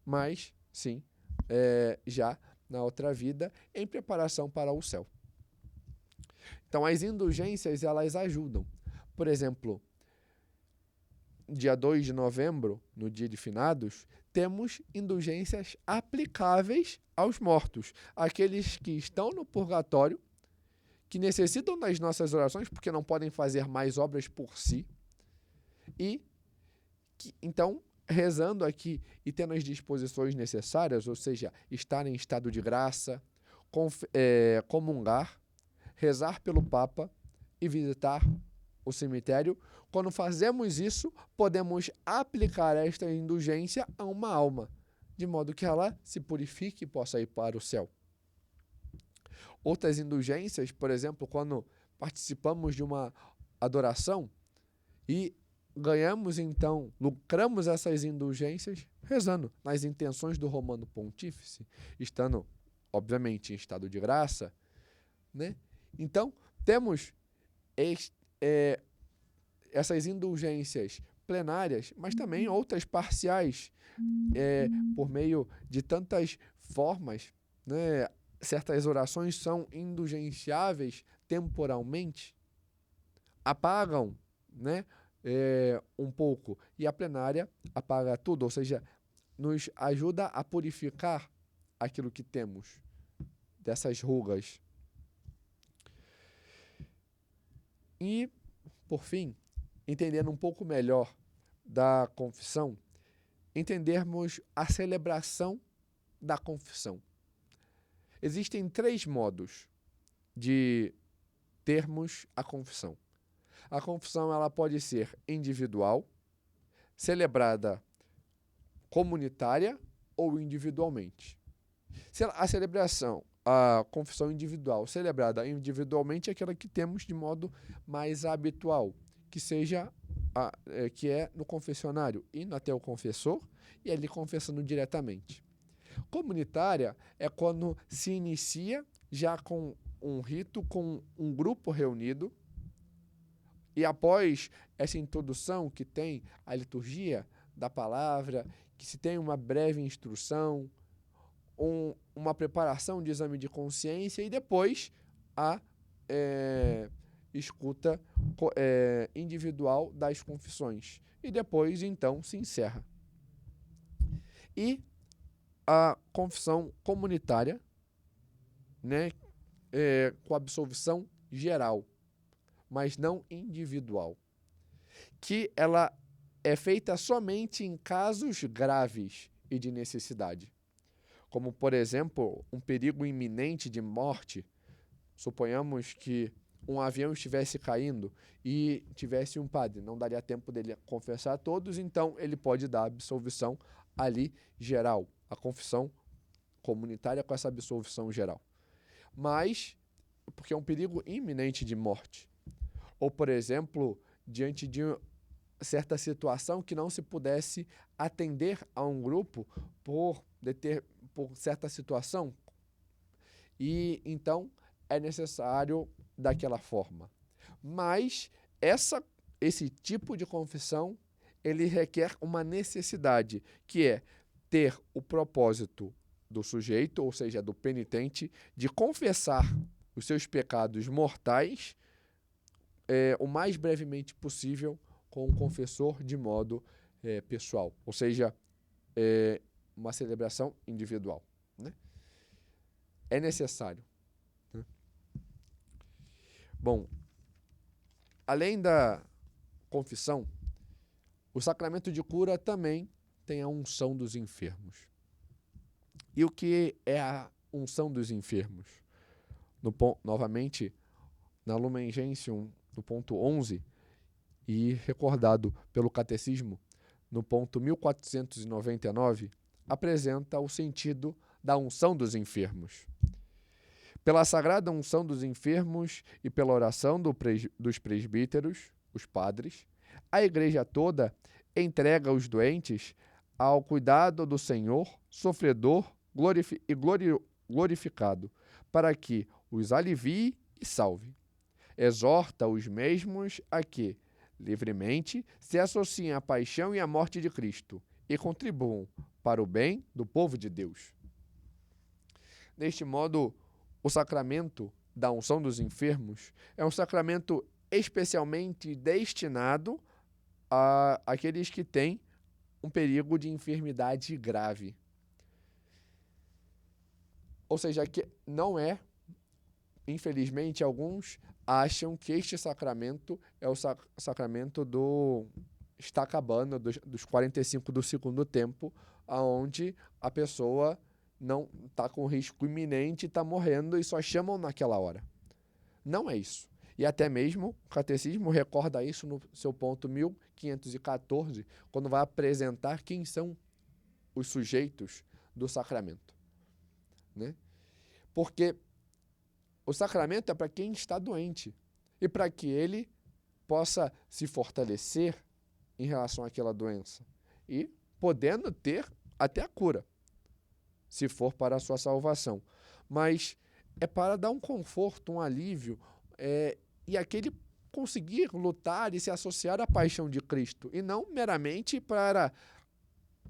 mas sim, já na outra vida, em preparação para o céu. Então, as indulgências, elas ajudam. Por exemplo, dia 2 de novembro, no dia de finados, temos indulgências aplicáveis aos mortos, aqueles que estão no purgatório, que necessitam das nossas orações, porque não podem fazer mais obras por si, e que, então, rezando aqui e tendo as disposições necessárias, ou seja, estar em estado de graça, comungar, rezar pelo Papa e visitar o cemitério. Quando fazemos isso, podemos aplicar esta indulgência a uma alma, de modo que ela se purifique e possa ir para o céu. Outras indulgências, por exemplo, quando participamos de uma adoração e ganhamos, então, lucramos essas indulgências rezando nas intenções do Romano Pontífice, estando, obviamente, em estado de graça, né? Então, temos essas indulgências plenárias, mas também outras parciais, por meio de tantas formas, né? Certas orações são indulgenciáveis temporalmente, apagam, né? Um pouco, e a plenária apaga tudo, ou seja, nos ajuda a purificar aquilo que temos dessas rugas. E, por fim, entendendo um pouco melhor da confissão, entendermos a celebração da confissão. Existem 3 modos de termos a confissão. A confissão, ela pode ser individual, celebrada comunitária ou individualmente. A confissão individual celebrada individualmente é aquela que temos de modo mais habitual, que é no confessionário, indo até o confessor e ali confessando diretamente. Comunitária é quando se inicia já com um rito, com um grupo reunido, e após essa introdução que tem a liturgia da palavra, que se tem uma breve instrução, uma preparação de exame de consciência e depois a escuta individual das confissões. E depois, então, se encerra. E a confissão comunitária, né, com absolvição geral, mas não individual, que ela é feita somente em casos graves e de necessidade, como, por exemplo, um perigo iminente de morte. Suponhamos que um avião estivesse caindo e tivesse um padre, não daria tempo dele confessar a todos, então ele pode dar absolvição ali geral, a confissão comunitária com essa absolvição geral. Mas, porque é um perigo iminente de morte. Ou, por exemplo, diante de certa situação que não se pudesse atender a um grupo por certa situação, e então é necessário daquela forma. Mas esse tipo de confissão, ele requer uma necessidade, que é ter o propósito do sujeito, ou seja, do penitente, de confessar os seus pecados mortais o mais brevemente possível com o confessor de modo pessoal, ou seja, uma celebração individual, né? É necessário, né? Bom, além da confissão, o sacramento de cura também tem a unção dos enfermos. E o que é a unção dos enfermos? Novamente, na Lumen Gentium, no ponto 11, e recordado pelo Catecismo, no ponto 1499, apresenta o sentido da unção dos enfermos. Pela sagrada unção dos enfermos e pela oração dos presbíteros, os padres, a Igreja toda entrega os doentes ao cuidado do Senhor, sofredor glorificado, para que os alivie e salve. Exorta os mesmos a que, livremente, se associem à paixão e à morte de Cristo e contribuam para o bem do povo de Deus. Deste modo, o sacramento da unção dos enfermos é um sacramento especialmente destinado a aqueles que têm um perigo de enfermidade grave. Ou seja, que não é, infelizmente, alguns acham que este sacramento é o sacramento do está acabando, dos 45 do segundo tempo, aonde a pessoa não está com risco iminente, está morrendo e só chamam naquela hora. Não é isso. E até mesmo o catecismo recorda isso no seu ponto 1514, quando vai apresentar quem são os sujeitos do sacramento, né? Porque o sacramento é para quem está doente e para que ele possa se fortalecer em relação àquela doença e podendo ter até a cura, se for para a sua salvação. Mas é para dar um conforto, um alívio, e aquele conseguir lutar e se associar à paixão de Cristo, e não meramente para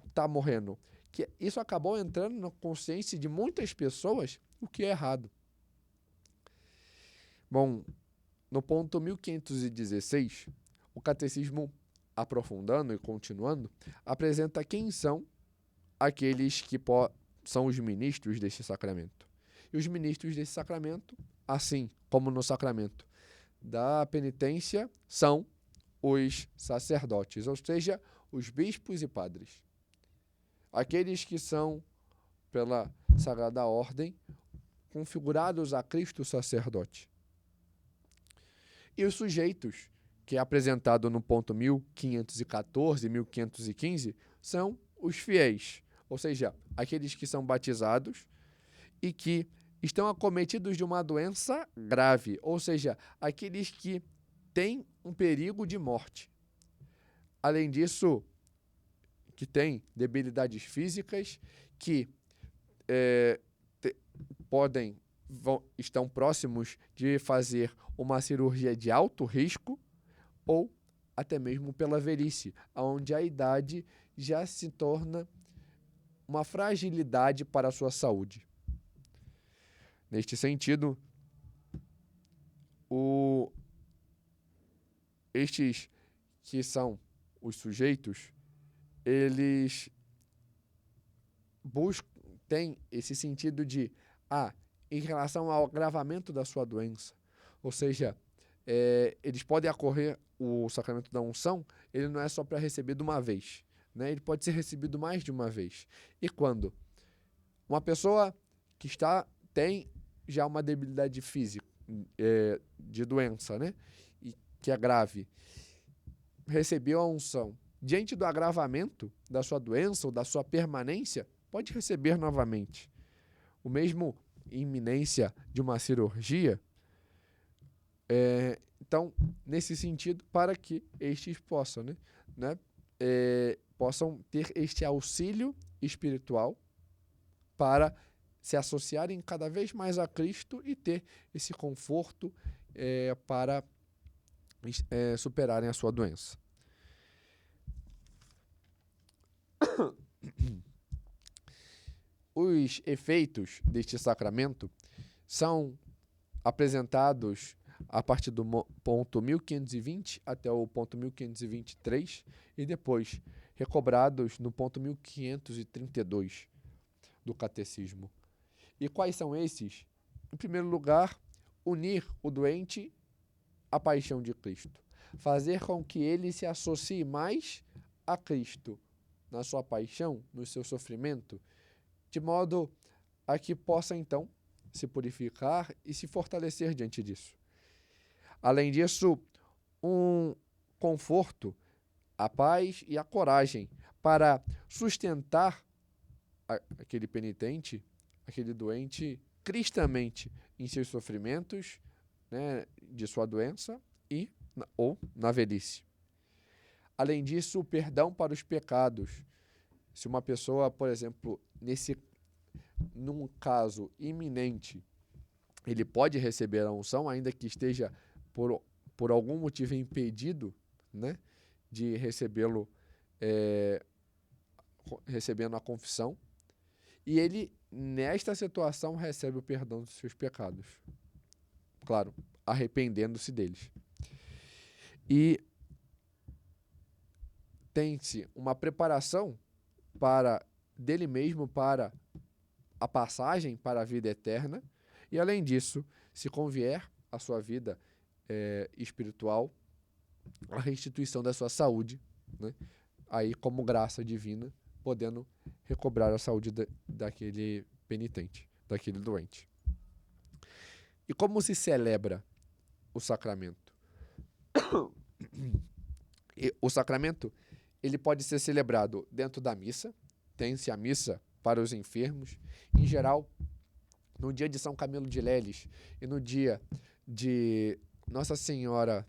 estar morrendo. Que isso acabou entrando na consciência de muitas pessoas, o que é errado. Bom, no ponto 1516, o catecismo, aprofundando e continuando, apresenta quem são aqueles que são os ministros deste sacramento. E os ministros desse sacramento, assim como no sacramento da penitência, são os sacerdotes, ou seja, os bispos e padres. Aqueles que são, pela Sagrada Ordem, configurados a Cristo sacerdote. E os sujeitos, que é apresentado no ponto 1514 e 1515, são os fiéis, ou seja, aqueles que são batizados e que estão acometidos de uma doença grave, ou seja, aqueles que têm um perigo de morte. Além disso, que têm debilidades físicas, que estão próximos de fazer uma cirurgia de alto risco ou até mesmo pela velhice, onde a idade já se torna uma fragilidade para a sua saúde. Neste sentido, estes que são os sujeitos, eles têm esse sentido de, em relação ao agravamento da sua doença, ou seja, eles podem acorrer o sacramento da unção, ele não é só para receber de uma vez, né? Ele pode ser recebido mais de uma vez. E quando uma pessoa que tem já uma debilidade física, de doença, né? E que é grave, recebeu a unção, diante do agravamento da sua doença ou da sua permanência, pode receber novamente. O mesmo iminência de uma cirurgia, então, nesse sentido, para que estes possam, possam ter este auxílio espiritual para se associarem cada vez mais a Cristo e ter esse conforto para superarem a sua doença. Os efeitos deste sacramento são apresentados a partir do ponto 1520 até o ponto 1523 e depois recobrados no ponto 1532 do Catecismo. E quais são esses? Em primeiro lugar, unir o doente à paixão de Cristo. Fazer com que ele se associe mais a Cristo na sua paixão, no seu sofrimento, de modo a que possa, então, se purificar e se fortalecer diante disso. Além disso, um conforto, a paz e a coragem para sustentar aquele penitente, aquele doente, cristamente em seus sofrimentos, né, de sua doença ou na velhice. Além disso, o perdão para os pecados. Se uma pessoa, por exemplo, num caso iminente, ele pode receber a unção, ainda que esteja por algum motivo impedido, né, de recebê-lo recebendo a confissão, e ele, nesta situação, recebe o perdão dos seus pecados. Claro, arrependendo-se deles. E tem-se uma preparação dele mesmo para a passagem para a vida eterna, e além disso, se convier à sua vida espiritual, a restituição da sua saúde, né? Aí como graça divina, podendo recobrar a saúde daquele penitente, daquele doente. E como se celebra o sacramento? O sacramento, ele pode ser celebrado dentro da missa. Tem-se a missa para os enfermos. Em geral, no dia de São Camilo de Leles e no dia de Nossa Senhora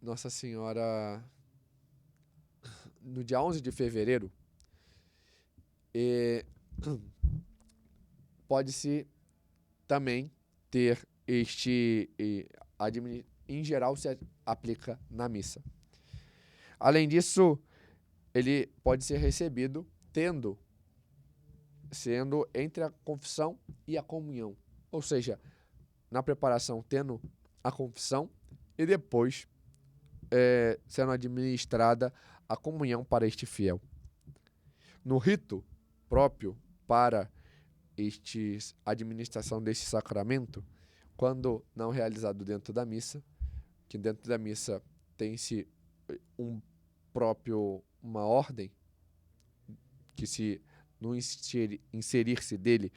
Nossa Senhora, no dia 11 de fevereiro, pode-se também ter em geral se aplica na missa. Além disso, ele pode ser recebido sendo entre a confissão e a comunhão. Ou seja, na preparação tendo a confissão e depois sendo administrada a comunhão para este fiel. No rito próprio para a administração deste sacramento, quando não realizado dentro da missa, que dentro da missa tem-se uma ordem, que se no inserir-se dele